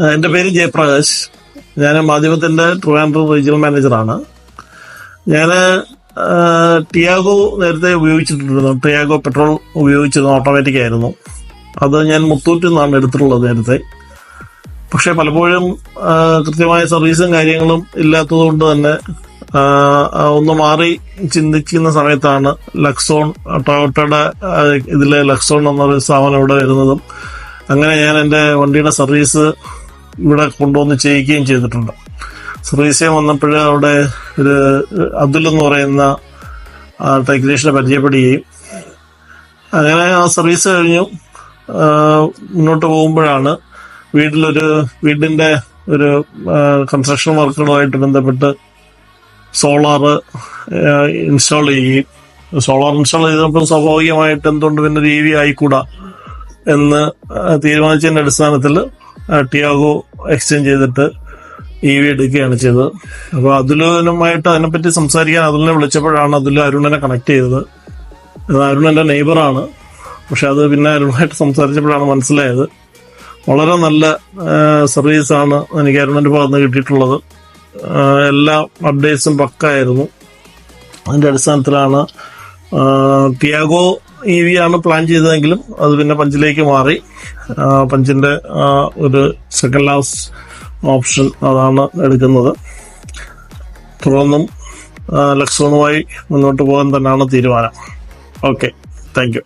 എൻ്റെ പേര് ജയപ്രകാശ്. ഞാൻ മാധ്യമത്തിൻ്റെ ട്രിവാൻഡ്രം റീജിയണൽ മാനേജറാണ്. ഞാൻ ടിയാഗോ നേരത്തെ ഉപയോഗിച്ചിട്ടുണ്ടായിരുന്നു. ടിയാഗോ പെട്രോൾ ഉപയോഗിച്ചിരുന്നു, ഓട്ടോമാറ്റിക് ആയിരുന്നു. അത് ഞാൻ മുത്തൂറ്റിൽ നിന്നാണ് എടുത്തിട്ടുള്ളത് നേരത്തെ. പക്ഷെ പലപ്പോഴും കൃത്യമായ സർവീസും കാര്യങ്ങളും ഇല്ലാത്തത് കൊണ്ട് തന്നെ ഒന്ന് മാറി ചിന്തിക്കുന്ന സമയത്താണ് ലക്സോൺ, ടൊയോട്ടയുടെ ഇതിലെ ലക്സോൺ എന്നൊരു സ്ഥാപനം ഇവിടെ വരുന്നതും അങ്ങനെ ഞാൻ എൻ്റെ വണ്ടിയുടെ സർവീസ് ഇവിടെ കൊണ്ടുവന്ന് ചെയ്യിക്കുകയും ചെയ്തിട്ടുണ്ട്. സർവീസ് ചെയ്യാൻ വന്നപ്പോൾ അവിടെ ഒരു അതുൽ എന്ന് പറയുന്ന ടെക്നീഷ്യനെ പരിചയപ്പെടുകയും അങ്ങനെ ആ സർവീസ് കഴിഞ്ഞു മുന്നോട്ട് പോകുമ്പോഴാണ് വീടിൻ്റെ ഒരു കൺസ്ട്രക്ഷൻ വർക്കുകളുമായിട്ട് ബന്ധപ്പെട്ട് സോളാർ ഇൻസ്റ്റാൾ ചെയ്യുകയും സോളാർ ഇൻസ്റ്റാൾ ചെയ്തപ്പോൾ സ്വാഭാവികമായിട്ട് എന്തുകൊണ്ട് പിന്നെ ഒരു EV ആയിക്കൂടാ എന്ന് തീരുമാനിച്ചതിൻ്റെ അടിസ്ഥാനത്തിൽ ടിയാഗോ എക്സ്ചേഞ്ച് ചെയ്തിട്ട് EV എടുക്കുകയാണ് ചെയ്തത്. അപ്പോൾ അതുലുമായിട്ട് അതിനെപ്പറ്റി സംസാരിക്കാൻ അതുലിനെ വിളിച്ചപ്പോഴാണ് അരുണിനെ കണക്ട് ചെയ്തത്. അരുൺ എൻ്റെ നെയ്ബറാണ്. പക്ഷെ അത് പിന്നെ അരുണായിട്ട് സംസാരിച്ചപ്പോഴാണ് മനസ്സിലായത് വളരെ നല്ല സർവീസാണ് എനിക്ക് അരുണിൻ്റെ ഭാഗത്ത് കിട്ടിയിട്ടുള്ളത്. എല്ലാ അപ്ഡേറ്റ്സും പക്കായിരുന്നു. അതിൻ്റെ അടിസ്ഥാനത്തിലാണ് ടിയാഗോ EV ആണ് പ്ലാൻ ചെയ്തതെങ്കിലും അത് പിന്നെ പഞ്ചിലേക്ക് മാറി. പഞ്ചിൻ്റെ ഒരു സെക്കൻഡ് ലാസ്റ്റ് ഓപ്ഷൻ അതാണ് എടുക്കുന്നത്. തുടർന്നും ലക്സോണുമായി മുന്നോട്ട് പോകാൻ തന്നെയാണ് തീരുമാനം. Okay, thank you.